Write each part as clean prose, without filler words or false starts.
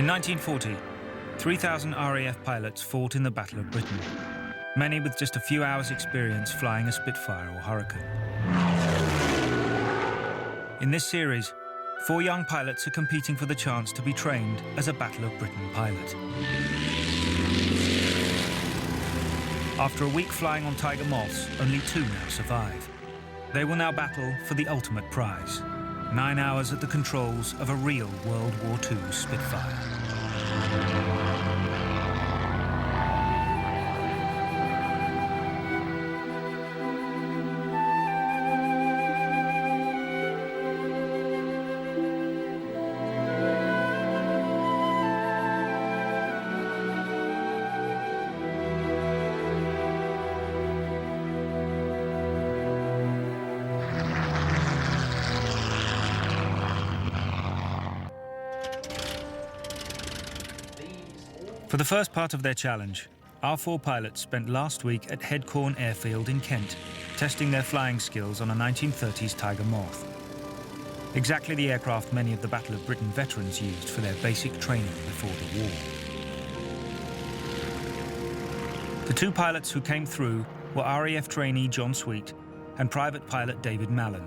In 1940, 3,000 RAF pilots fought in the Battle of Britain, many with just a few hours' experience flying a Spitfire or Hurricane. In this series, 4 young pilots are competing for the chance to be trained as a Battle of Britain pilot. After a week flying on Tiger Moths, only 2 now survive. They will now battle for the ultimate prize: 9 hours at the controls of a real World War II Spitfire. For the first part of their challenge, our 4 pilots spent last week at Headcorn Airfield in Kent, testing their flying skills on a 1930s Tiger Moth. Exactly the aircraft many of the Battle of Britain veterans used for their basic training before the war. The 2 pilots who came through were RAF trainee John Sweet and private pilot David Mallon.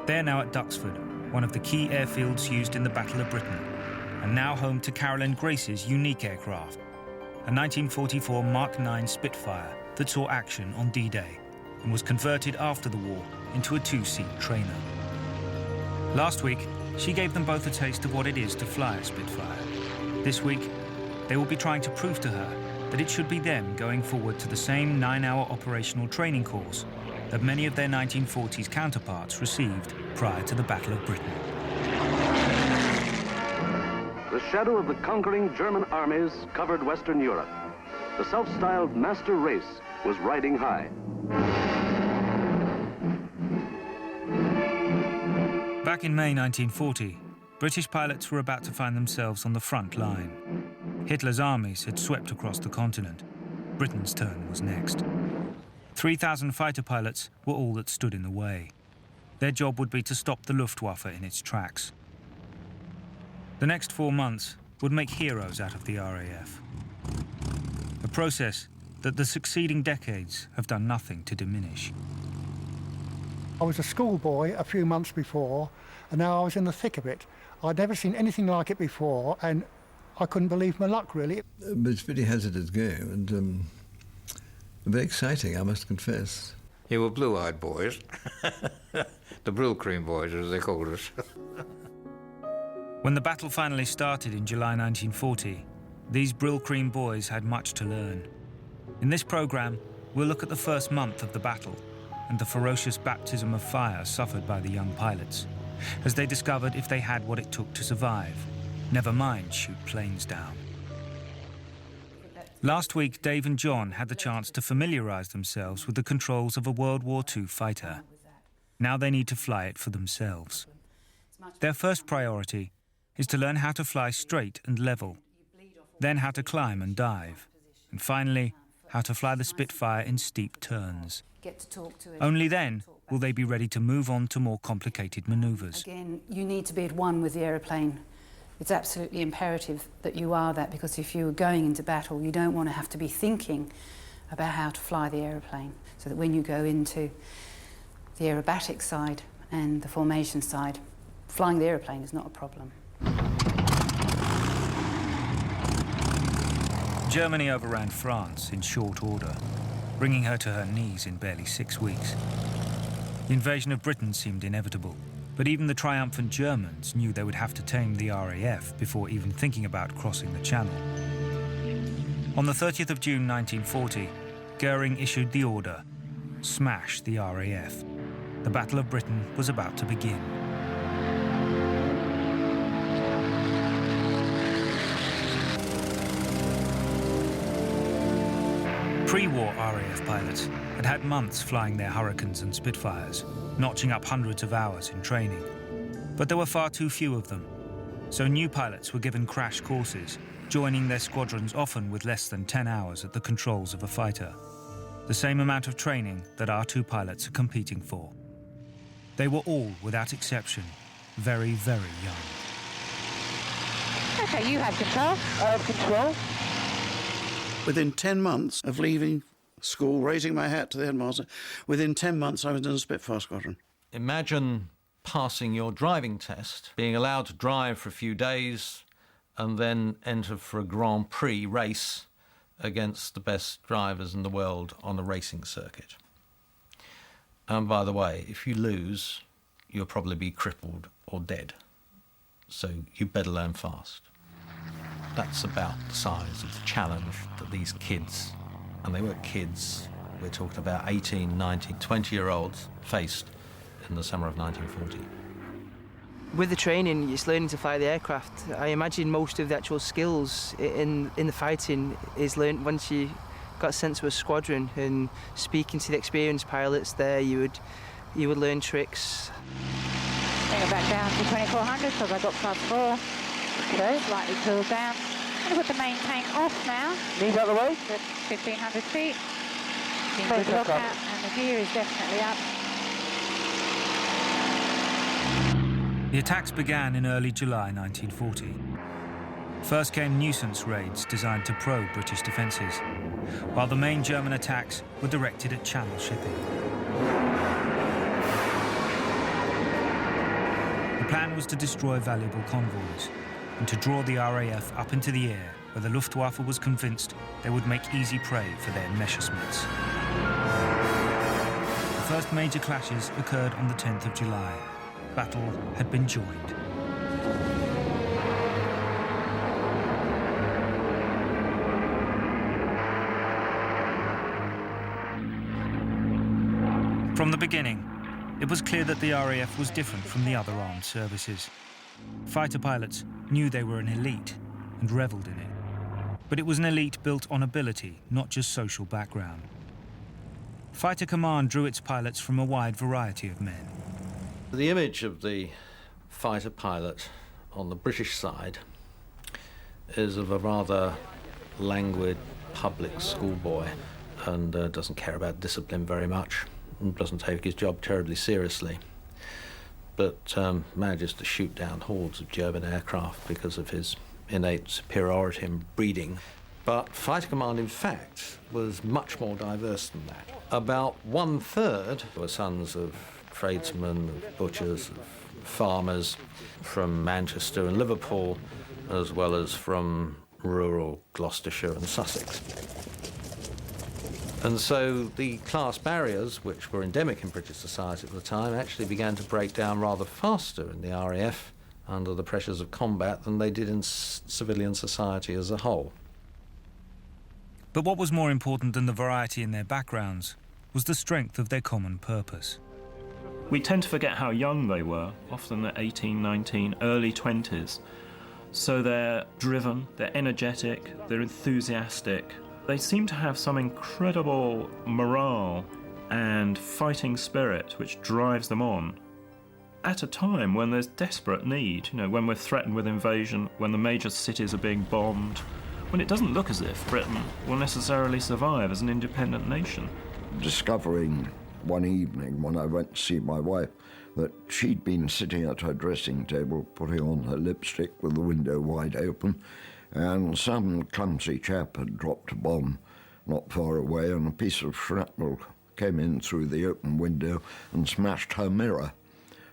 They're now at Duxford, one of the key airfields used in the Battle of Britain, and now home to Carolyn Grace's unique aircraft, a 1944 Mark IX Spitfire that saw action on D-Day and was converted after the war into a 2-seat trainer. Last week, she gave them both a taste of what it is to fly a Spitfire. This week, they will be trying to prove to her that it should be them going forward to the same 9-hour operational training course that many of their 1940s counterparts received prior to the Battle of Britain. The shadow of the conquering German armies covered Western Europe. The self-styled master race was riding high. Back in May 1940, British pilots were about to find themselves on the front line. Hitler's armies had swept across the continent. Britain's turn was next. 3,000 fighter pilots were all that stood in the way. Their job would be to stop the Luftwaffe in its tracks. The next 4 months would make heroes out of the RAF. A process that the succeeding decades have done nothing to diminish. I was a schoolboy a few months before, and now I was in the thick of it. I'd never seen anything like it before, and I couldn't believe my luck, really. But it's pretty hazardous game, and very exciting, I must confess. You were blue-eyed boys. The Brill Cream boys, as they called us. When the battle finally started in July 1940, these Brill Cream boys had much to learn. In this programme, we'll look at the first month of the battle and the ferocious baptism of fire suffered by the young pilots, as they discovered if they had what it took to survive, never mind shoot planes down. Last week, Dave and John had the chance to familiarise themselves with the controls of a World War II fighter. Now they need to fly it for themselves. Their first priority is to learn how to fly straight and level, then how to climb and dive, and finally, how to fly the Spitfire in steep turns. Only then will they be ready to move on to more complicated manoeuvres. Again, you need to be at one with the aeroplane. It's absolutely imperative that you are that, because if you're going into battle, you don't want to have to be thinking about how to fly the aeroplane, so that when you go into the aerobatic side and the formation side, flying the aeroplane is not a problem. Germany overran France in short order, bringing her to her knees in barely 6 weeks. The invasion of Britain seemed inevitable, but even the triumphant Germans knew they would have to tame the RAF before even thinking about crossing the Channel. On the 30th of June 1940, Goering issued the order, smash the RAF. The Battle of Britain was about to begin. Pre-war RAF pilots had had months flying their Hurricanes and Spitfires, notching up hundreds of hours in training. But there were far too few of them, so new pilots were given crash courses, joining their squadrons often with less than 10 hours at the controls of a fighter. The same amount of training that our 2 pilots are competing for. They were all, without exception, very, very young. Okay, you have control. I have control. Within 10 months of leaving school, raising my hat to the headmaster, within 10 months I was in the Spitfire Squadron. Imagine passing your driving test, being allowed to drive for a few days, and then enter for a Grand Prix race against the best drivers in the world on a racing circuit. And by the way, if you lose, you'll probably be crippled or dead. So you better learn fast. That's about the size of the challenge that these kids, and they were kids, we're talking about 18, 19, 20-year-olds, faced in the summer of 1940. With the training, it's learning to fly the aircraft. I imagine most of the actual skills in the fighting is learned once you got sent to a squadron, and speaking to the experienced pilots there, you would learn tricks. Bring it back down to 2400 because I got plus 4. Okay. Slightly cooled down. I'm going to put the main tank off now. Knees out the way. At 1500 feet. Good look out, and the gear is definitely up. The attacks began in early July 1940. First came nuisance raids designed to probe British defences, while the main German attacks were directed at Channel shipping. The plan was to destroy valuable convoys and to draw the RAF up into the air, where the Luftwaffe was convinced they would make easy prey for their Messerschmitts. The first major clashes occurred on the 10th of July. Battle had been joined. From the beginning, it was clear that the RAF was different from the other armed services. Fighter pilots knew they were an elite and revelled in it. But it was an elite built on ability, not just social background. Fighter Command drew its pilots from a wide variety of men. The image of the fighter pilot on the British side is of a rather languid public schoolboy, and doesn't care about discipline very much, and doesn't take his job terribly seriously, but manages to shoot down hordes of German aircraft because of his innate superiority in breeding. But Fighter Command, in fact, was much more diverse than that. About 1/3 were sons of tradesmen, of butchers, of farmers from Manchester and Liverpool, as well as from rural Gloucestershire and Sussex. And so the class barriers, which were endemic in British society at the time, actually began to break down rather faster in the RAF under the pressures of combat than they did in civilian society as a whole. But what was more important than the variety in their backgrounds was the strength of their common purpose. We tend to forget how young they were, often at 18, 19, early 20s. So they're driven, they're energetic, they're enthusiastic. They seem to have some incredible morale and fighting spirit which drives them on. At a time when there's desperate need, when we're threatened with invasion, when the major cities are being bombed, when it doesn't look as if Britain will necessarily survive as an independent nation. Discovering one evening when I went to see my wife that she'd been sitting at her dressing table putting on her lipstick with the window wide open, and some clumsy chap had dropped a bomb not far away, and a piece of shrapnel came in through the open window and smashed her mirror.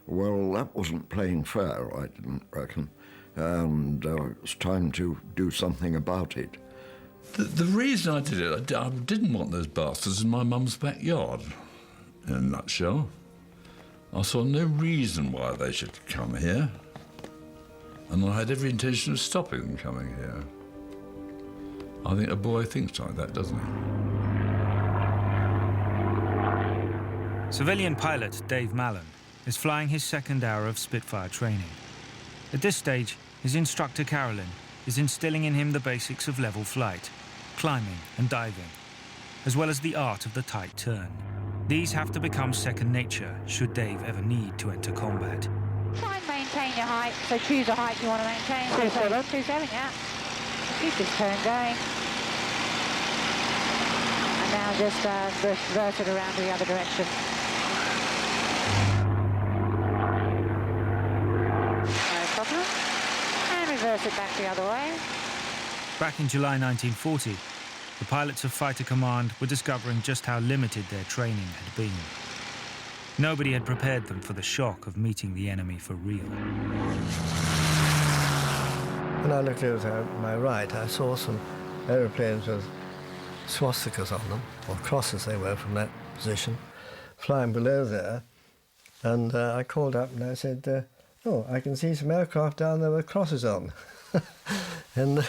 Well, that wasn't playing fair, I didn't reckon, and it was time to do something about it. The reason I did it, I didn't want those bastards in my mum's backyard, in a nutshell. I saw no reason why they should come here, and I had every intention of stopping them coming here. I think a boy thinks like that, doesn't he? Civilian pilot Dave Mallon is flying his second hour of Spitfire training. At this stage, his instructor Carolyn is instilling in him the basics of level flight, climbing and diving, as well as the art of the tight turn. These have to become second nature should Dave ever need to enter combat. Try and maintain your height, so choose a height you want to maintain. 27, yeah. Keep this turn going. And now just reverse it around to the other direction. No problem. And reverse it back the other way. Back in July 1940, the pilots of Fighter Command were discovering just how limited their training had been. Nobody had prepared them for the shock of meeting the enemy for real. When I looked over to my right, I saw some aeroplanes with swastikas on them, or crosses they were from that position, flying below there. And I called up and I said, oh, I can see some aircraft down there with crosses on. And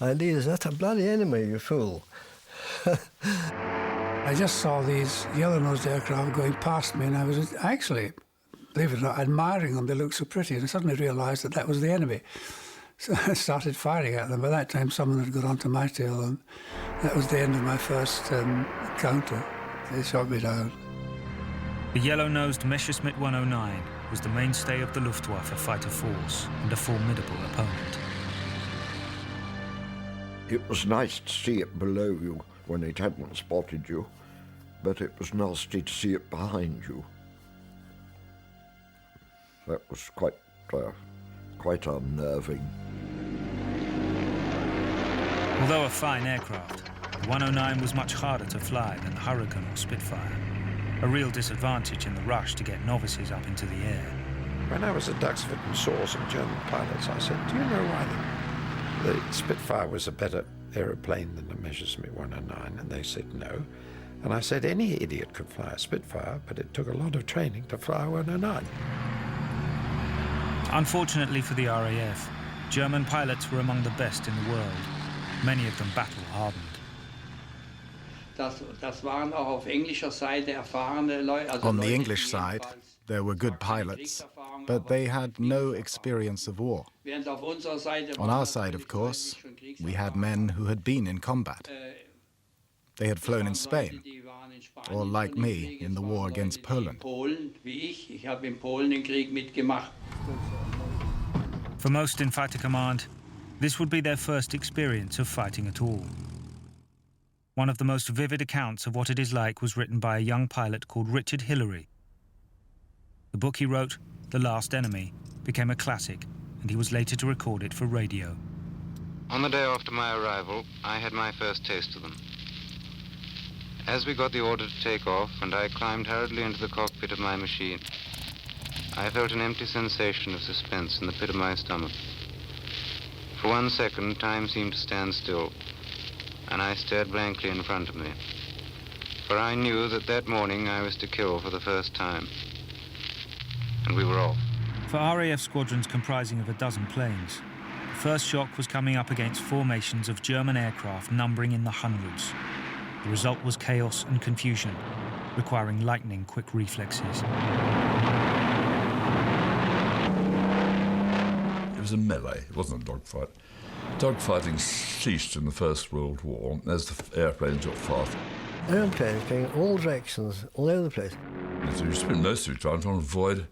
my leader said, that's a bloody enemy, you fool. I just saw these yellow-nosed aircraft going past me, and I was actually, believe it or not, admiring them. They looked so pretty, and I suddenly realised that that was the enemy. So I started firing at them. By that time, someone had got onto my tail, and that was the end of my first encounter. They shot me down. The yellow-nosed Messerschmitt 109 was the mainstay of the Luftwaffe fighter force and a formidable opponent. It was nice to see it below you when it hadn't spotted you, but it was nasty to see it behind you. That was quite unnerving. Although a fine aircraft, the 109 was much harder to fly than the Hurricane or Spitfire, a real disadvantage in the rush to get novices up into the air. When I was at Duxford and saw some German pilots, I said, do you know why the Spitfire was a better aeroplane than the Messerschmitt 109? And they said no. And I said, any idiot could fly a Spitfire, but it took a lot of training to fly a 109. Unfortunately for the RAF, German pilots were among the best in the world, many of them battle-hardened. On the English side, there were good pilots, but they had no experience of war. On our side, of course, we had men who had been in combat. They had flown in Spain, or like me, in the war against Poland. For most in Fighter Command, this would be their first experience of fighting at all. One of the most vivid accounts of what it is like was written by a young pilot called Richard Hillary. The book he wrote, The Last Enemy, became a classic, and he was later to record it for radio. On the day after my arrival, I had my first taste of them. As we got the order to take off, and I climbed hurriedly into the cockpit of my machine, I felt an empty sensation of suspense in the pit of my stomach. For 1 second, time seemed to stand still, and I stared blankly in front of me. For I knew that that morning I was to kill for the first time. And we were off. For RAF squadrons comprising of a dozen planes, the first shock was coming up against formations of German aircraft numbering in the hundreds. The result was chaos and confusion, requiring lightning-quick reflexes. It was a melee, it wasn't a dogfight. Dogfighting ceased in the First World War as the airplanes got faster. Airplanes going in all directions, all over the place. So you spent most of your time trying to avoid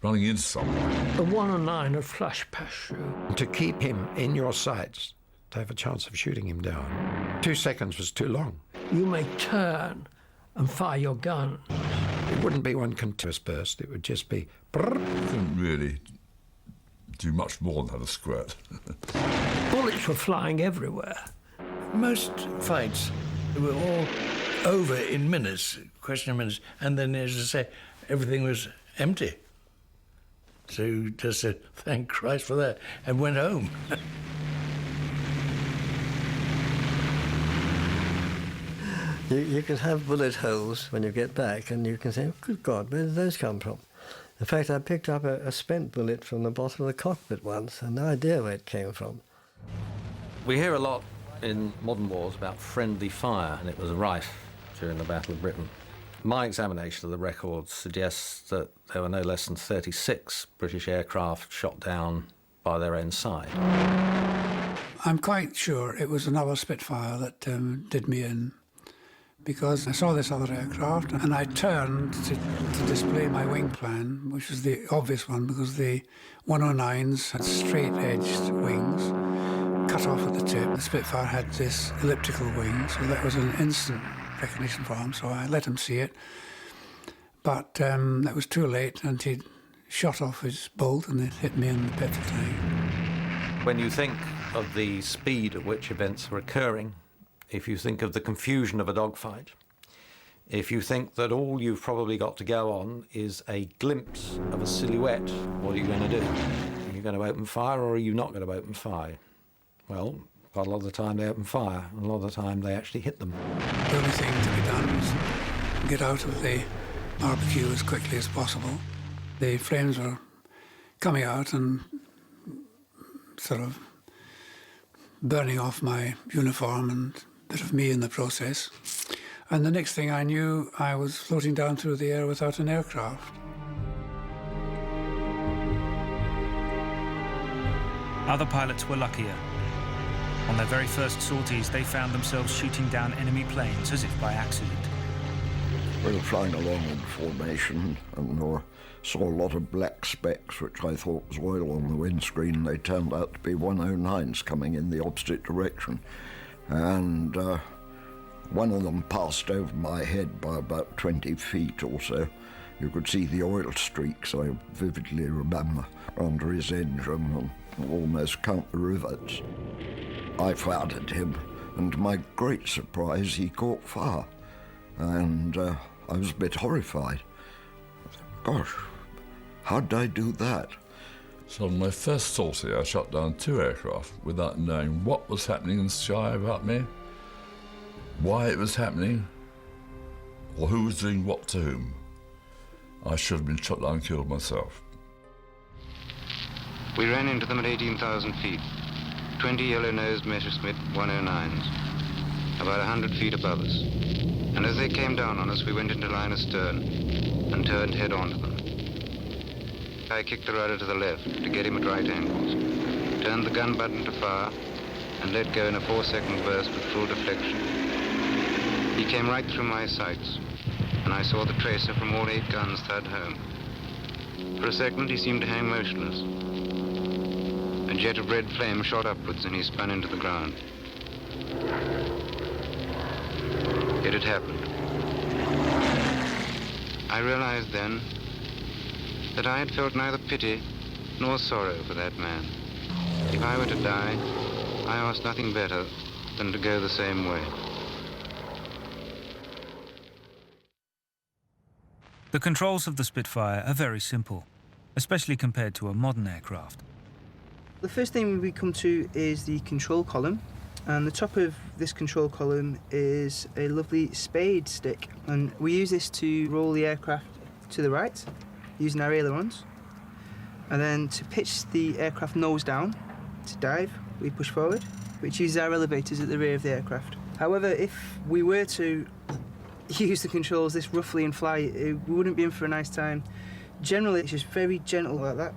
running into someone. The 109 had flashed past you. To keep him in your sights, to have a chance of shooting him down, 2 seconds was too long. You may turn and fire your gun. It wouldn't be one continuous burst, it would just be... brrr. You couldn't really do much more than have a squirt. Bullets were flying everywhere. Most fights were all over in minutes, question of minutes, and then, as I say, everything was empty. So you just said, thank Christ for that, and went home. You can have bullet holes when you get back, and you can say, oh, good God, where did those come from? In fact, I picked up a spent bullet from the bottom of the cockpit once, and no idea where it came from. We hear a lot in modern wars about friendly fire, and it was rife during the Battle of Britain. My examination of the records suggests that there were no less than 36 British aircraft shot down by their own side. I'm quite sure it was another Spitfire that did me in, because I saw this other aircraft and I turned to display my wing plan, which was the obvious one because the 109s had straight-edged wings, cut off at the tip. The Spitfire had this elliptical wing, so that was an instant recognition for him, so I let him see it. But that was too late, and he'd shot off his bolt and it hit me in the petrol tank. When you think of the speed at which events are occurring, if you think of the confusion of a dogfight, if you think that all you've probably got to go on is a glimpse of a silhouette, what are you going to do? Are you going to open fire or are you not going to open fire? Well, quite a lot of the time they open fire, and a lot of the time they actually hit them. The only thing to be done was get out of the barbecue as quickly as possible. The flames were coming out and sort of burning off my uniform and a bit of me in the process. And the next thing I knew, I was floating down through the air without an aircraft. Other pilots were luckier. On their very first sorties, they found themselves shooting down enemy planes as if by accident. We were flying along in formation and saw a lot of black specks, which I thought was oil on the windscreen. They turned out to be 109s coming in the opposite direction. And one of them passed over my head by about 20 feet or so. You could see the oil streaks, I vividly remember, under his engine and almost count the rivets. I fired at him, and to my great surprise, he caught fire. And I was a bit horrified. Gosh, how did I do that? So on my first sortie, I shot down 2 aircraft without knowing what was happening in the sky about me, why it was happening, or who was doing what to whom. I should have been shot down and killed myself. We ran into them at 18,000 feet, 20 yellow-nosed Messerschmitt 109s, about 100 feet above us. And as they came down on us, we went into line astern and turned head on to them. I kicked the rudder to the left to get him at right angles, turned the gun button to fire, and let go in a 4-second burst with full deflection. He came right through my sights, and I saw the tracer from all 8 guns thud home. For a second, he seemed to hang motionless. A jet of red flame shot upwards, and he spun into the ground. It had happened. I realized then that I had felt neither pity nor sorrow for that man. If I were to die, I asked nothing better than to go the same way. The controls of the Spitfire are very simple, especially compared to a modern aircraft. The first thing we come to is the control column, and the top of this control column is a lovely spade stick, and we use this to roll the aircraft to the right using our ailerons, and then to pitch the aircraft nose down to dive we push forward, which uses our elevators at the rear of the aircraft. However, if we were to use the controls this roughly in flight, we wouldn't be in for a nice time. Generally it's just very gentle like that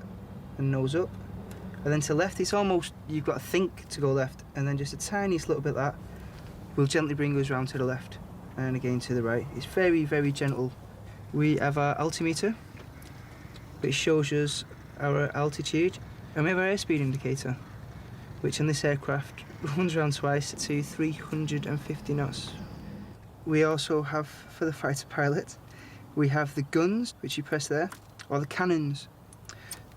and nose up. And then to left, it's almost, you've got to think to go left, and then just a tiniest little bit like that will gently bring us round to the left, and again to the right. It's very, very gentle. We have our altimeter, which shows us our altitude, and we have our airspeed indicator, which on this aircraft runs around twice to 350 knots. We also have, for the fighter pilot, we have the guns, which you press there, or the cannons.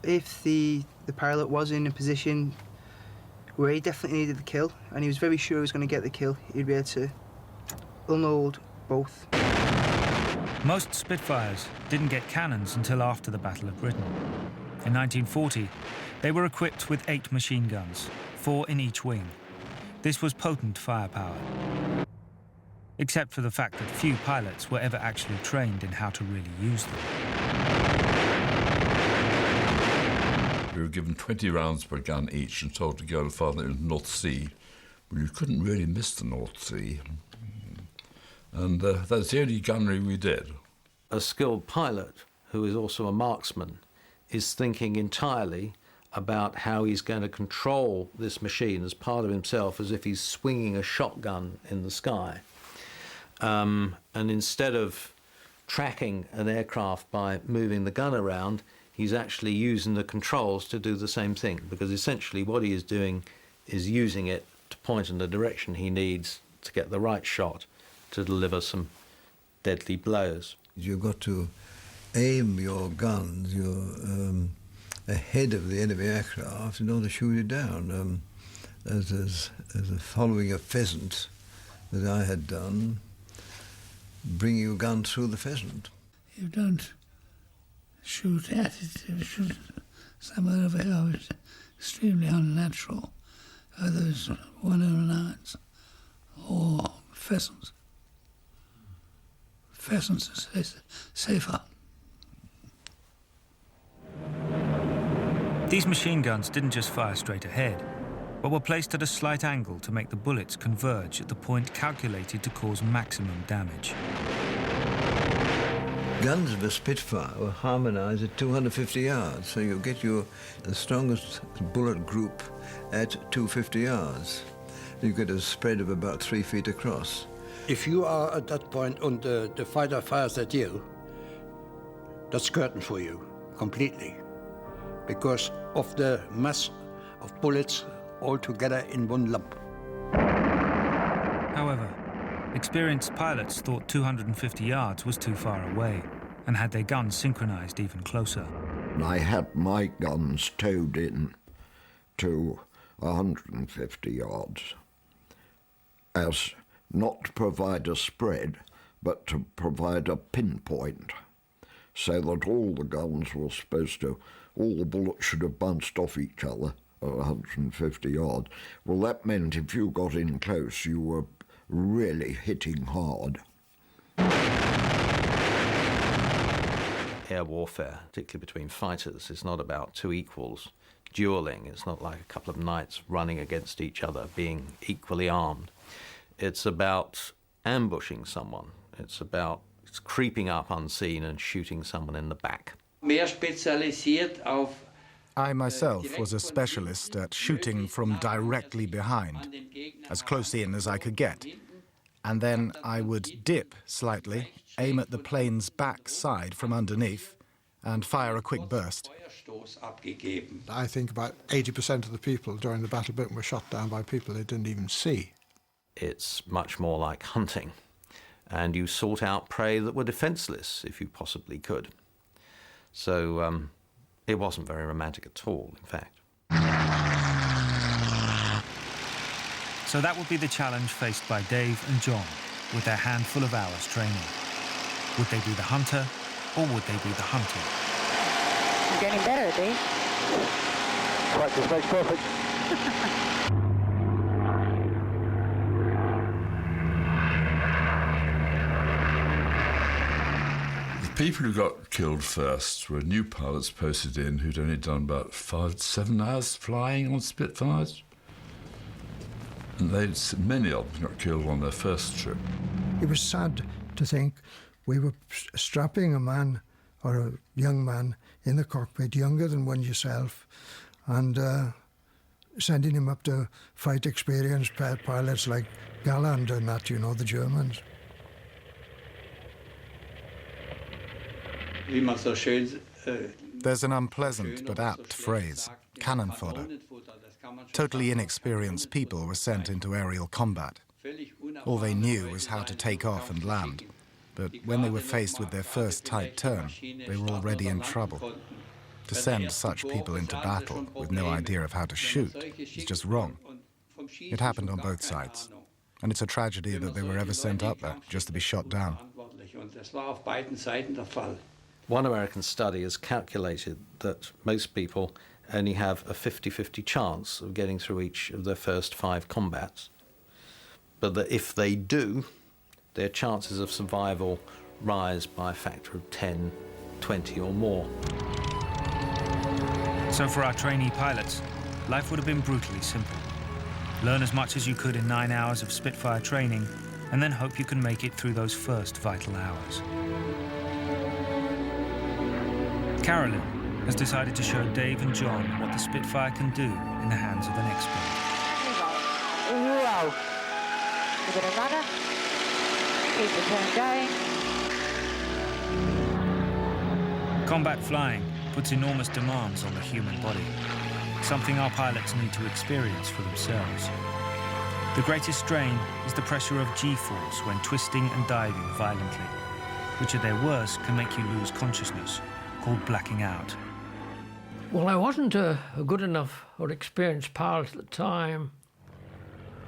If the pilot was in a position where he definitely needed the kill, and he was very sure he was going to get the kill, he'd be able to unload both. Most Spitfires didn't get cannons until after the Battle of Britain. In 1940, they were equipped with 8 machine guns, 4 in each wing. This was potent firepower, except for the fact that few pilots were ever actually trained in how to really use them. We were given 20 rounds per gun each and told to go farther into the North Sea. Well, you couldn't really miss the North Sea. And that's the only gunnery we did. A skilled pilot, who is also a marksman, is thinking entirely about how he's going to control this machine as part of himself, as if he's swinging a shotgun in the sky. And instead of tracking an aircraft by moving the gun around, he's actually using the controls to do the same thing, because essentially what he is doing is using it to point in the direction he needs to get the right shot to deliver some deadly blows. You've got to aim your guns, ahead of the enemy aircraft in order to shoot it down, as following a pheasant that I had done, bringing a gun through the pheasant. You don't shoot at it, you shoot somewhere over here. It's extremely unnatural. Either it's 109s or pheasants. Pheasants is safer. These machine guns didn't just fire straight ahead, but were placed at a slight angle to make the bullets converge at the point calculated to cause maximum damage. Guns of a Spitfire were harmonised at 250 yards, so you get the strongest bullet group at 250 yards. You get a spread of about 3 feet across. If you are at that point and the fighter fires at you, that's curtain for you, completely. Because of the mass of bullets all together in one lump. However, experienced pilots thought 250 yards was too far away and had their guns synchronized even closer. I had my guns towed in to 150 yards as not to provide a spread, but to provide a pinpoint, so that all the guns were supposed to, all the bullets should have bounced off each other at 150 yards. Well, that meant if you got in close, you were really hitting hard. Air warfare, particularly between fighters, is not about two equals dueling. It's not like a couple of knights running against each other, being equally armed. It's about ambushing someone. It's creeping up unseen and shooting someone in the back. I myself was a specialist at shooting from directly behind, as close in as I could get. And then I would dip slightly, aim at the plane's back side from underneath, and fire a quick burst. I think about 80% of the people during the Battle of Britain were shot down by people they didn't even see. It's much more like hunting, and you sought out prey that were defenseless if you possibly could. So it wasn't very romantic at all, in fact. So that would be the challenge faced by Dave and John with their handful of hours training. Would they be the hunter, or would they be the hunted? I'm getting better, Dave. Practice makes perfect. The people who got killed first were new pilots posted in who'd only done about 5-7 hours flying on Spitfires. And many of them got killed on their first trip. It was sad to think we were strapping a man or a young man in the cockpit, younger than one yourself, and sending him up to fight experienced pilots like Galland and that, you know, the Germans. There's an unpleasant but apt phrase, cannon fodder. Totally inexperienced people were sent into aerial combat. All they knew was how to take off and land. But when they were faced with their first tight turn, they were already in trouble. To send such people into battle with no idea of how to shoot is just wrong. It happened on both sides. And it's a tragedy that they were ever sent up there just to be shot down. One American study has calculated that most people only have a 50-50 chance of getting through each of their first 5 combats, but that if they do, their chances of survival rise by a factor of 10, 20 or more. So for our trainee pilots, life would have been brutally simple. Learn as much as you could in 9 hours of Spitfire training, and then hope you can make it through those first vital hours. Carolyn has decided to show Dave and John what the Spitfire can do in the hands of an expert. Whoa. A bit of rudder. Keep the turn going. Combat flying puts enormous demands on the human body, something our pilots need to experience for themselves. The greatest strain is the pressure of G-force when twisting and diving violently, which at their worst can make you lose consciousness, called blacking out. Well, I wasn't a good enough or experienced pilot at the time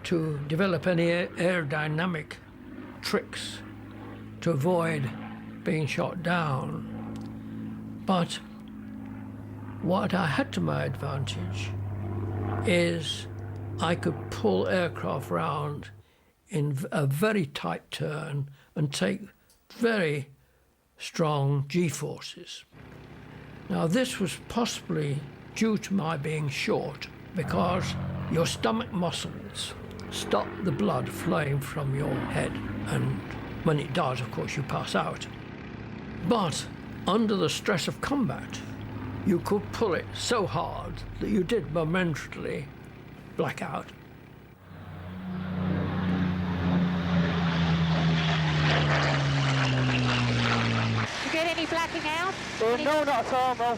to develop any aerodynamic tricks to avoid being shot down. But what I had to my advantage is I could pull aircraft round in a very tight turn and take very strong G-forces. Now, this was possibly due to my being short, because your stomach muscles stop the blood flowing from your head, and when it does, of course, you pass out. But under the stress of combat, you could pull it so hard that you did momentarily black out. You get any blacking out? No, not at all, no.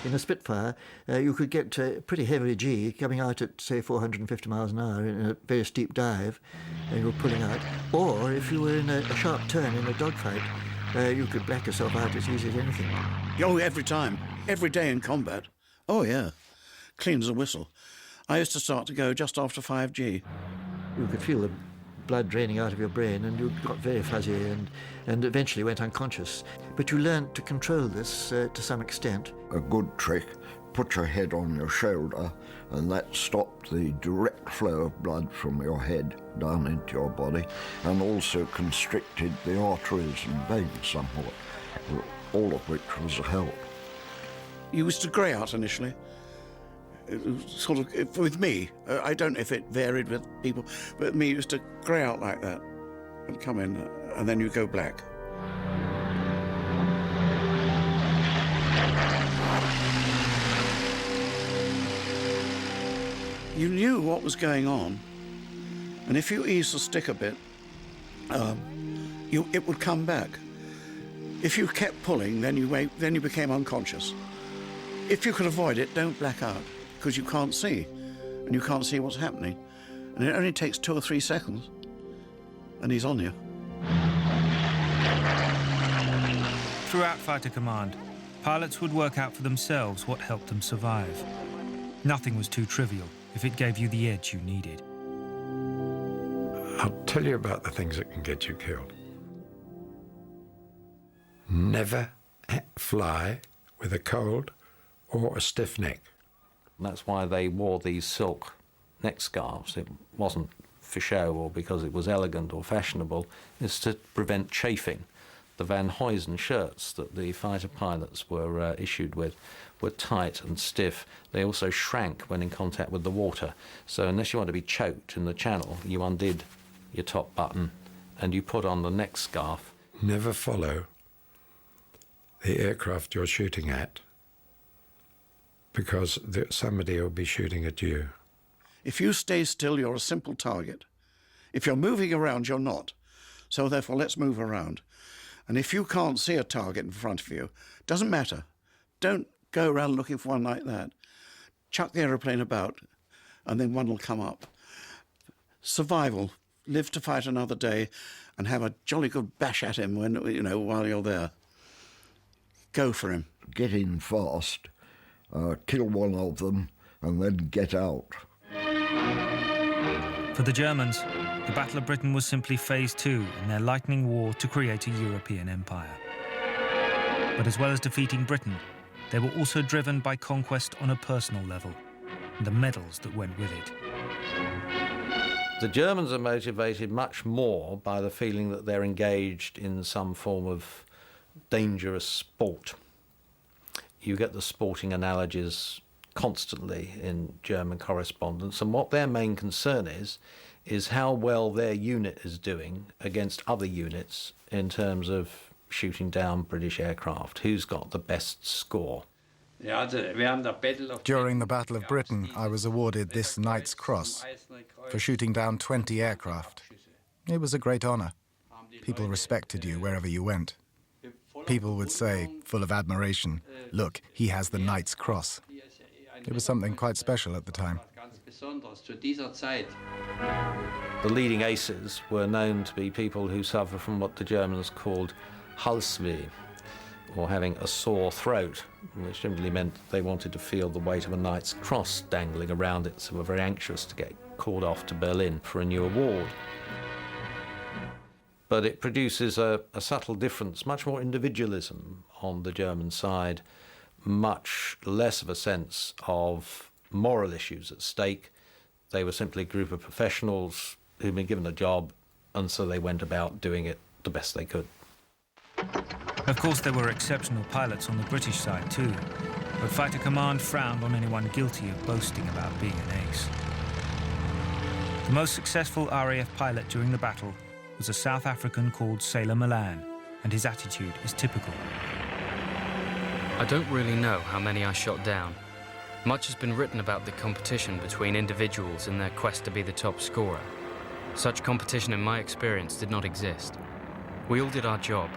In a Spitfire, you could get pretty heavy G coming out at, say, 450 miles an hour in a very steep dive, and you were pulling out. Or if you were in a sharp turn in a dogfight, you could black yourself out as easy as anything. Oh, every time. Every day in combat. Oh, yeah. Clean as a whistle. I used to start to go just after 5G. You could feel the blood draining out of your brain, and you got very fuzzy and eventually went unconscious. But you learned to control this to some extent. A good trick, put your head on your shoulder, and that stopped the direct flow of blood from your head down into your body, and also constricted the arteries and veins somewhat, all of which was a help. You used to grey out initially. It was sort of, with me, I don't know if it varied with people, but me used to grey out like that and come in, and then you go black. You knew what was going on, and if you eased the stick a bit, it would come back. If you kept pulling, then you became unconscious. If you could avoid it, don't black out, because you can't see, and you can't see what's happening. And it only takes 2 or 3 seconds, and he's on you. Throughout Fighter Command, pilots would work out for themselves what helped them survive. Nothing was too trivial if it gave you the edge you needed. I'll tell you about the things that can get you killed. Never fly with a cold or a stiff neck. And that's why they wore these silk neck scarves. It wasn't for show or because it was elegant or fashionable. It's to prevent chafing. The Van Huysen shirts that the fighter pilots were issued with were tight and stiff. They also shrank when in contact with the water. So unless you want to be choked in the channel, you undid your top button and you put on the neck scarf. Never follow the aircraft you're shooting at, because somebody will be shooting at you. If you stay still, you're a simple target. If you're moving around, you're not. So therefore, let's move around. And if you can't see a target in front of you, doesn't matter. Don't go around looking for one like that. Chuck the aeroplane about, and then one will come up. Survival. Live to fight another day, and have a jolly good bash at him while you're there. Go for him. Get in fast, kill one of them, and then get out. For the Germans, the Battle of Britain was simply phase 2 in their lightning war to create a European empire. But as well as defeating Britain, they were also driven by conquest on a personal level, and the medals that went with it. The Germans are motivated much more by the feeling that they're engaged in some form of dangerous sport. You get the sporting analogies constantly in German correspondence, and what their main concern is how well their unit is doing against other units in terms of shooting down British aircraft. Who's got the best score? During the Battle of Britain, I was awarded this Knight's Cross for shooting down 20 aircraft. It was a great honour. People respected you wherever you went. People would say, full of admiration, "Look, he has the Knight's Cross." It was something quite special at the time. The leading aces were known to be people who suffer from what the Germans called Halsweh, or having a sore throat, which simply meant they wanted to feel the weight of a knight's cross dangling around it, so were very anxious to get called off to Berlin for a new award. But it produces a subtle difference, much more individualism on the German side, much less of a sense of moral issues at stake. They were simply a group of professionals who'd been given a job, and so they went about doing it the best they could. Of course, there were exceptional pilots on the British side too, but Fighter Command frowned on anyone guilty of boasting about being an ace. The most successful RAF pilot during the battle was a South African called Sailor Milan, and his attitude is typical. I don't really know how many I shot down. Much has been written about the competition between individuals in their quest to be the top scorer. Such competition, in my experience, did not exist. We all did our job,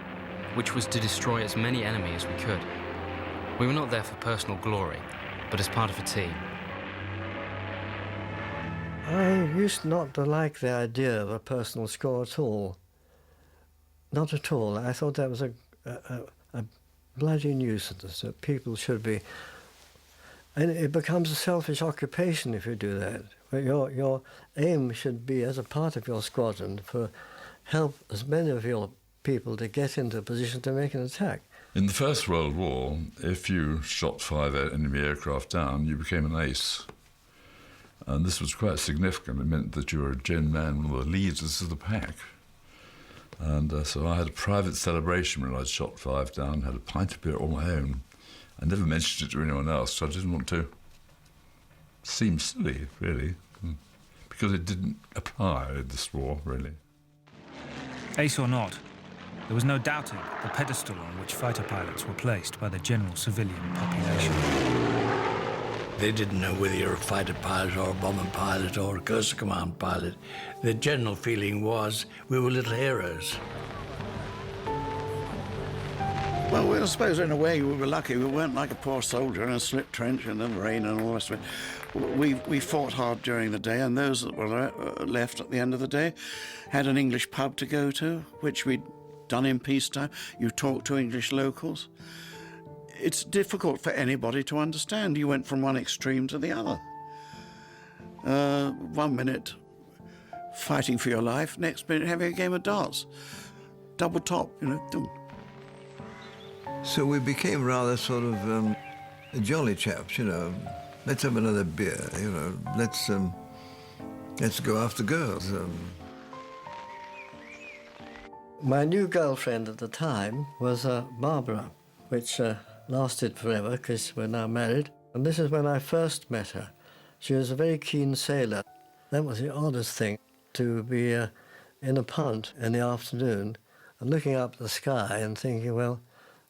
which was to destroy as many enemies as we could. We were not there for personal glory, but as part of a team. I used not to like the idea of a personal score at all. Not at all. I thought that was a bloody nuisance, that people should be... And it becomes a selfish occupation if you do that. Your aim should be, as a part of your squadron, to help as many of your people to get into a position to make an attack. In the First World War, if you shot 5 enemy aircraft down, you became an ace. And this was quite significant. It meant that you were a gen man, one of the leaders of the pack. And so I had a private celebration when I'd shot 5 down, had a pint of beer on my own. I never mentioned it to anyone else, so I didn't want to seem silly, really, because it didn't apply in this war, really. Ace or not, there was no doubting the pedestal on which fighter pilots were placed by the general civilian population. They didn't know whether you're a fighter pilot or a bomber pilot or a coastal command pilot. The general feeling was we were little heroes. Well, I suppose in a way we were lucky. We weren't like a poor soldier in a slip trench and the rain and all the rest of it. We fought hard during the day, and those that were left at the end of the day had an English pub to go to, which we'd done in peacetime. You talk to English locals. It's difficult for anybody to understand. You went from one extreme to the other. 1 minute fighting for your life, next minute having a game of darts. Double top, you know. So we became rather sort of jolly chaps, you know. Let's have another beer, you know. Let's go after girls. My new girlfriend at the time was Barbara, which lasted forever because we're now married. And this is when I first met her. She was a very keen sailor. That was the oddest thing, to be in a punt in the afternoon and looking up at the sky and thinking, well,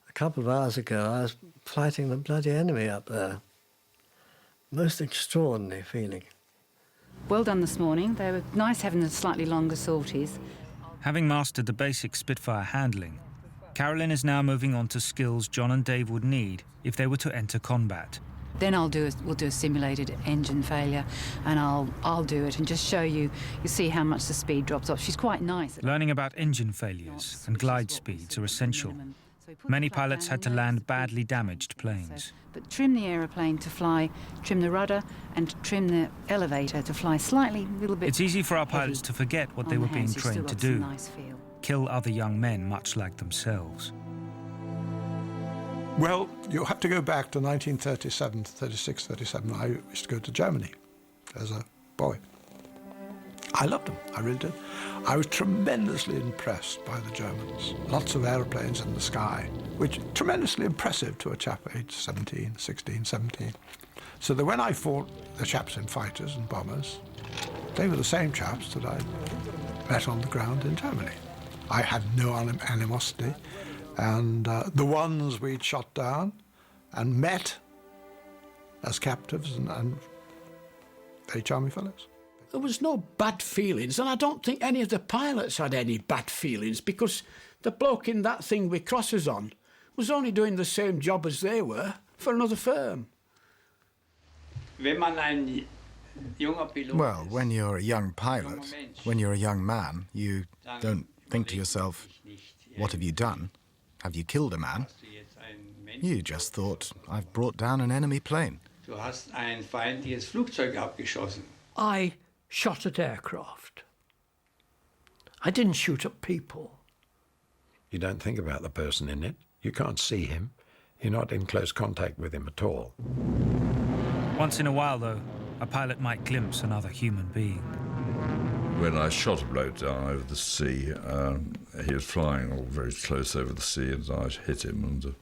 a couple of hours ago I was fighting the bloody enemy up there. Most extraordinary feeling. Well done this morning. They were nice having the slightly longer sorties. Having mastered the basic Spitfire handling, Carolyn is now moving on to skills John and Dave would need if they were to enter combat. Then we'll do a simulated engine failure, and I'll do it and just show you. You see how much the speed drops off. She's quite nice. Learning about engine failures and glide speeds are essential. Many pilots had to land badly damaged planes. But trim the aeroplane to fly, trim the rudder, and trim the elevator to fly slightly, a little bit. It's easy for our pilots to forget what they were being trained to do. Kill other young men much like themselves. Well, you'll have to go back to 1937, 36, 37. I used to go to Germany as a boy. I loved them, I really did. I was tremendously impressed by the Germans. Lots of aeroplanes in the sky, which tremendously impressive to a chap aged 17, 16, 17. So that when I fought the chaps in fighters and bombers, they were the same chaps that I met on the ground in Germany. I had no animosity. And the ones we'd shot down and met as captives and very charming fellows. There was no bad feelings, and I don't think any of the pilots had any bad feelings, because the bloke in that thing with crosses on was only doing the same job as they were for another firm. Well, when you're a young pilot, when you're a young man, you don't think to yourself, what have you done? Have you killed a man? You just thought, I've brought down an enemy plane. Du hast ein feindliches Flugzeug abgeschossen. I shot at aircraft. I didn't shoot at people. You don't think about the person in it. You can't see him. You're not in close contact with him at all. Once in a while, though, a pilot might glimpse another human being. When I shot a bloke down over the sea, he was flying all very close over the sea, and I hit him, and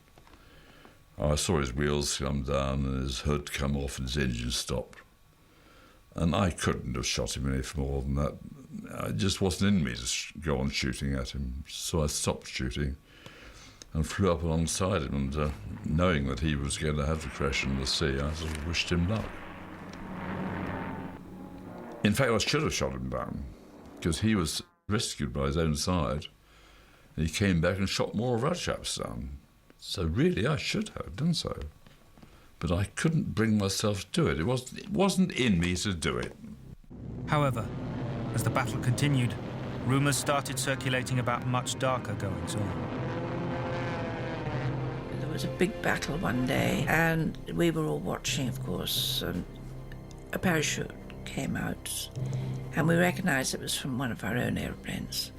I saw his wheels come down and his hood come off and his engine stopped. And I couldn't have shot him any more than that. It just wasn't in me to go on shooting at him, so I stopped shooting and flew up alongside him, and knowing that he was going to have the crash in the sea, I sort of wished him luck. In fact, I should have shot him down, because he was rescued by his own side. He came back and shot more of our chaps down. So really, I should have done so. But I couldn't bring myself to it. It wasn't in me to do it. However, as the battle continued, rumours started circulating about much darker goings-on. There was a big battle one day, and we were all watching, of course, and a parachute came out, and we recognised it was from one of our own aeroplanes.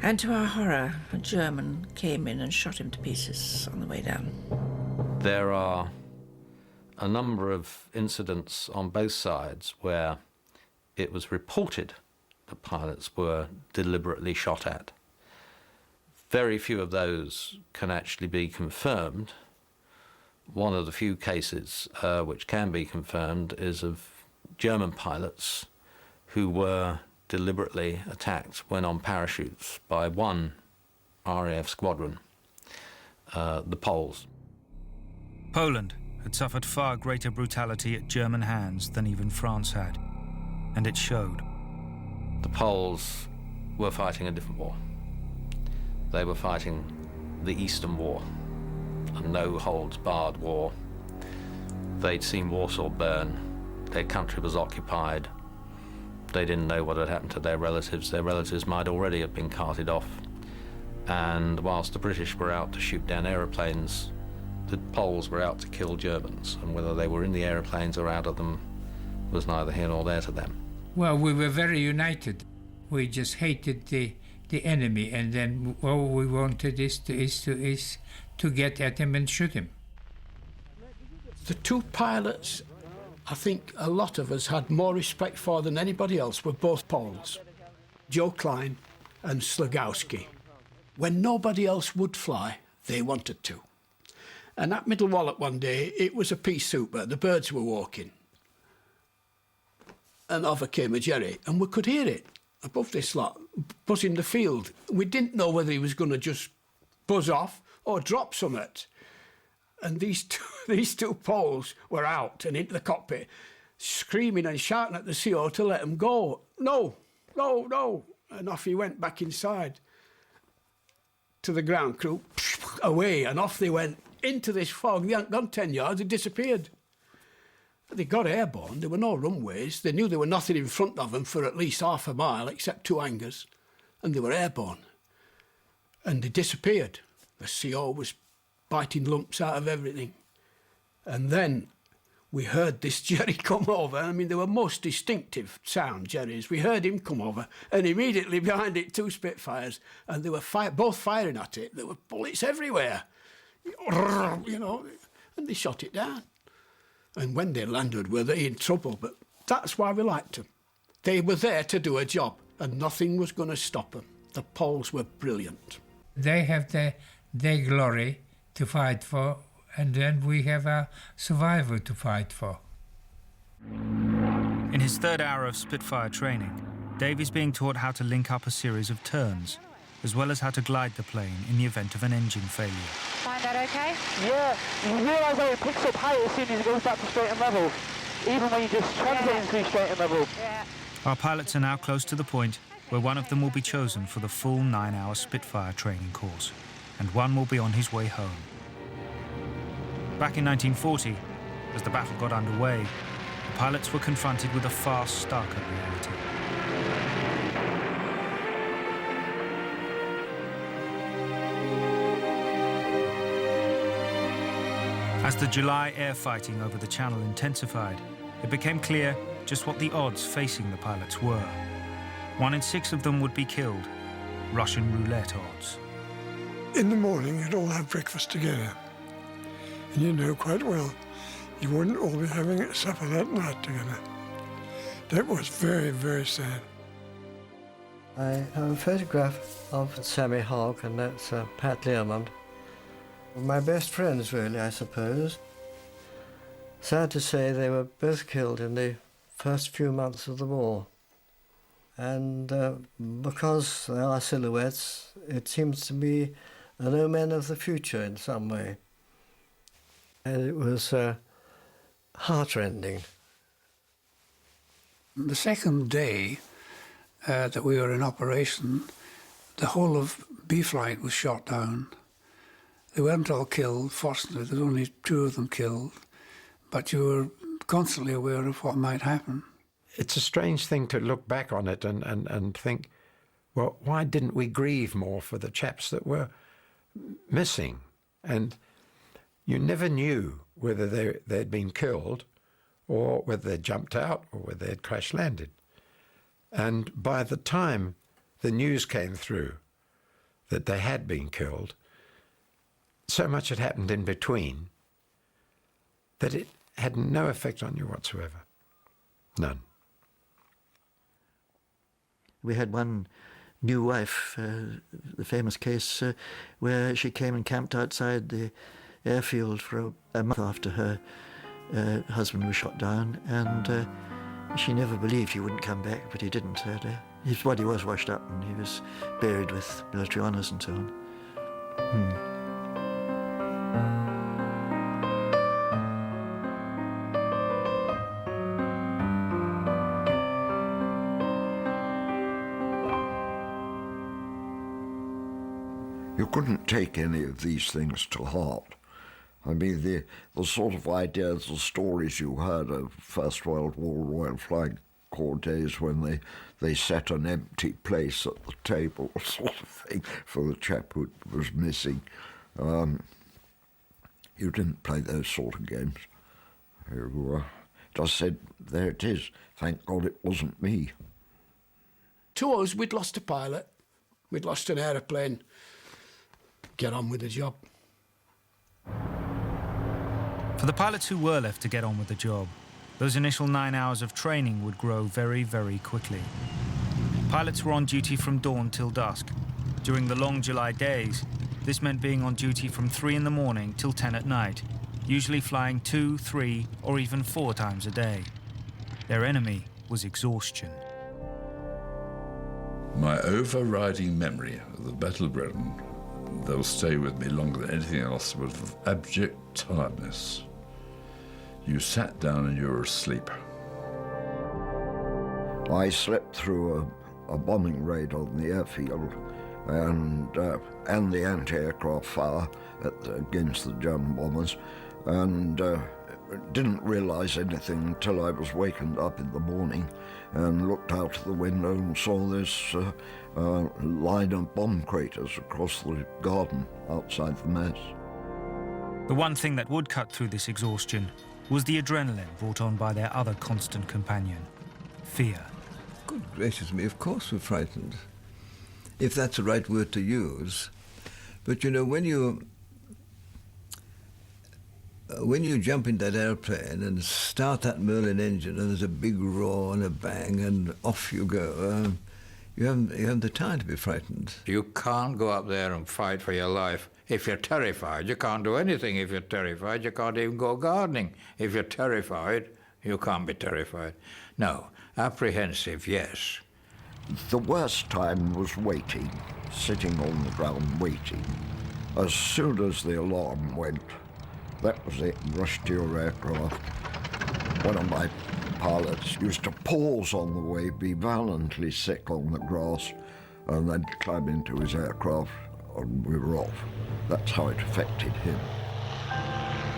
And to our horror, a German came in and shot him to pieces on the way down. There are a number of incidents on both sides where it was reported that pilots were deliberately shot at. Very few of those can actually be confirmed. One of the few cases which can be confirmed is of German pilots who were deliberately attacked when on parachutes by one RAF squadron, the Poles. Poland had suffered far greater brutality at German hands than even France had, and it showed. The Poles were fighting a different war. They were fighting the Eastern War, a no-holds-barred war. They'd seen Warsaw burn. Their country was occupied. They didn't know what had happened to their relatives. Their relatives might already have been carted off. And whilst the British were out to shoot down aeroplanes, the Poles were out to kill Germans. And whether they were in the aeroplanes or out of them was neither here nor there to them. Well, we were very united. We just hated the enemy, and then all we wanted is to get at him and shoot him. The two pilots I think a lot of us had more respect for than anybody else were both Poles, Joe Klein and Slagowski. When nobody else would fly, they wanted to. And at Middle Wallop one day, it was a pea souper, the birds were walking. And over came a Jerry, and we could hear it above this lot, buzzing the field. We didn't know whether he was going to just buzz off or drop something. And these two Poles were out and into the cockpit, screaming and shouting at the CO to let him go. No, no, no. And off he went back inside to the ground crew, away, and off they went into this fog. They hadn't gone 10 yards, they disappeared. They got airborne, there were no runways. They knew there were nothing in front of them for at least half a mile, except two hangars, and they were airborne. And they disappeared. The CO was biting lumps out of everything. And then we heard this Jerry come over. I mean, they were most distinctive sound Jerrys. We heard him come over, and immediately behind it, two Spitfires, and they were both firing at it. There were bullets everywhere, you know, and they shot it down. And when they landed, were they in trouble? But that's why we liked them. They were there to do a job, and nothing was going to stop them. The Poles were brilliant. They have their glory to fight for, and then we have our survival to fight for. In his third hour of Spitfire training, Dave is being taught how to link up a series of turns, as well as how to glide the plane in the event of an engine failure. Find that okay? Yeah, you realise how it picks up height as soon as it goes back to straight and level, even when you just translate through straight and level. Yeah. Our pilots are now close to the point where one of them will be chosen for the full 9-hour Spitfire training course, and one will be on his way home. Back in 1940, as the battle got underway, the pilots were confronted with a far starker reality. As the July air fighting over the Channel intensified, it became clear just what the odds facing the pilots were. 1 in 6 of them would be killed. Russian roulette odds. In the morning, you'd all have breakfast together. And you know quite well you wouldn't all be having supper that night together. That was very, very sad. I have a photograph of Sammy Hogg, and that's Pat Learmont. My best friends, really, I suppose. Sad to say, they were both killed in the first few months of the war. And because they are silhouettes, it seems to be an omen of the future in some way. And it was heartrending. The second day that we were in operation, the whole of B Flight was shot down. They weren't all killed, fortunately. There were only 2 of them killed. But you were constantly aware of what might happen. It's a strange thing to look back on it and think, well, why didn't we grieve more for the chaps that were missing? And you never knew whether they'd been killed or whether they'd jumped out or whether they'd crash landed. And by the time the news came through that they had been killed, so much had happened in between that it had no effect on you whatsoever. None. We had one new wife, the famous case where she came and camped outside the airfield for a month after her husband was shot down, and she never believed he wouldn't come back, but he didn't. His body was washed up and he was buried with military honours and so on. You couldn't take any of these things to heart. I mean, the sort of ideas, the stories you heard of First World War Royal Flying Corps days when they set an empty place at the table, sort of thing, for the chap who was missing. You didn't play those sort of games. You just said, there it is. Thank God it wasn't me. To us, we'd lost a pilot. We'd lost an aeroplane. Get on with the job. For the pilots who were left to get on with the job, those initial 9 hours of training would grow very, very quickly. Pilots were on duty from dawn till dusk. During the long July days, this meant being on duty from 3 in the morning till 10 at night, usually flying 2, 3, or even 4 times a day. Their enemy was exhaustion. My overriding memory of the Battle of Britain, they'll stay with me longer than anything else, was of abject tiredness. You sat down and you were asleep. I slept through a bombing raid on the airfield and the anti-aircraft fire against the German bombers, and didn't realise anything until I was wakened up in the morning and looked out of the window and saw this line of bomb craters across the garden outside the mess. The one thing that would cut through this exhaustion was the adrenaline brought on by their other constant companion, fear. Good gracious me, of course we're frightened, if that's the right word to use. But you know, when you jump in that airplane and start that Merlin engine and there's a big roar and a bang and off you go, you haven't the time to be frightened. You can't go up there and fight for your life if you're terrified. You can't do anything if you're terrified. You can't even go gardening. If you're terrified, you can't be terrified. No, apprehensive, yes. The worst time was waiting, sitting on the ground waiting. As soon as the alarm went, that was it, rush to your aircraft. One of my pilots used to pause on the way, be violently sick on the grass, and then climb into his aircraft, and we were off. That's how it affected him.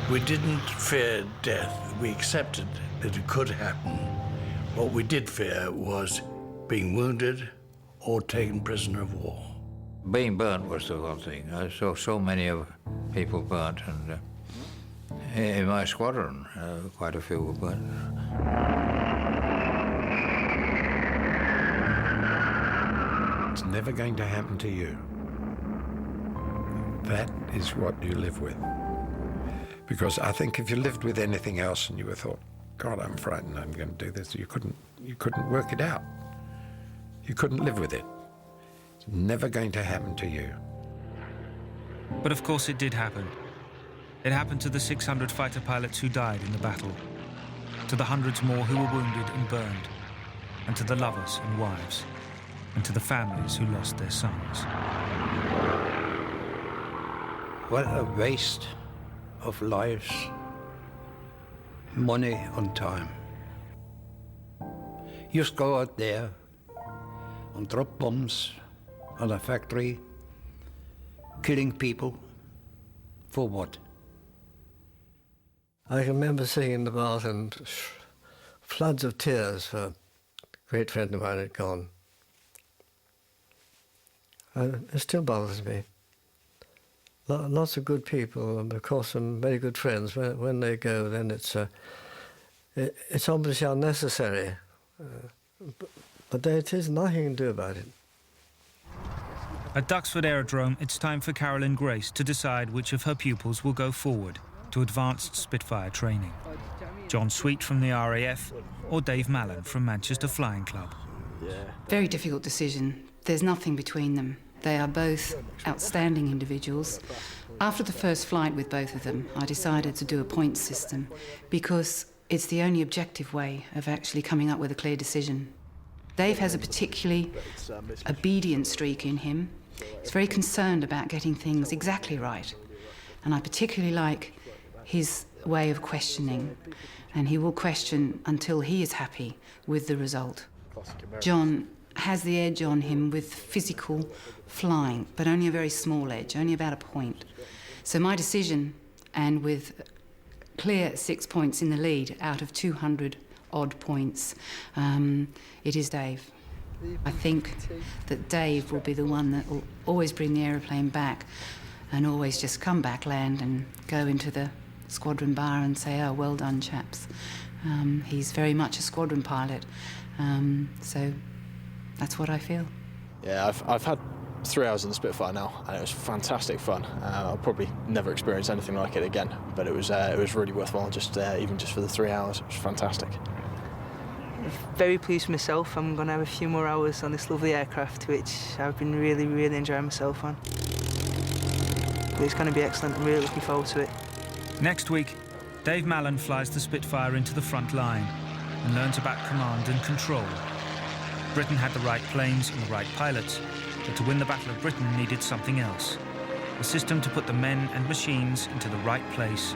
We didn't fear death. We accepted that it could happen. What we did fear was being wounded or taken prisoner of war. Being burnt was the whole thing. I saw so many of people burnt, and In my squadron, quite a few were burned. It's never going to happen to you. That is what you live with. Because I think if you lived with anything else and you were thought, God, I'm frightened, I'm going to do this, you couldn't work it out. You couldn't live with it. It's never going to happen to you. But of course it did happen. It happened to the 600 fighter pilots who died in the battle, to the hundreds more who were wounded and burned, and to the lovers and wives, and to the families who lost their sons. What a waste of lives, money and time. You just go out there and drop bombs on a factory, killing people, for what? I can remember sitting in the bath and floods of tears for a great friend of mine had gone. And it still bothers me. Lots of good people, and of course some very good friends. When they go, then it's obviously unnecessary. But there it is, nothing you can do about it. At Duxford Aerodrome, it's time for Carolyn Grace to decide which of her pupils will go forward to advanced Spitfire training. John Sweet from the RAF or Dave Mallon from Manchester Flying Club. Very difficult decision. There's nothing between them. They are both outstanding individuals. After the first flight with both of them, I decided to do a points system because it's the only objective way of actually coming up with a clear decision. Dave has a particularly obedient streak in him. He's very concerned about getting things exactly right. And I particularly like his way of questioning. And he will question until he is happy with the result. John has the edge on him with physical flying, but only a very small edge, only about a point. So my decision, and with clear 6 points in the lead out of 200 odd points, it is Dave. I think that Dave will be the one that will always bring the aeroplane back and always just come back, land and go into the squadron bar and say, oh, well done, chaps. He's very much a squadron pilot, so that's what I feel. Yeah, I've had 3 hours in the Spitfire now, and it was fantastic fun. I'll probably never experience anything like it again, but it was really worthwhile, even just for the 3 hours. It was fantastic. Very pleased with myself. I'm going to have a few more hours on this lovely aircraft, which I've been really, really enjoying myself on. It's going to be excellent. I'm really looking forward to it. Next week, Dave Mallon flies the Spitfire into the front line and learns about command and control. Britain had the right planes and the right pilots, but to win the Battle of Britain needed something else. A system to put the men and machines into the right place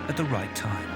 at the right time.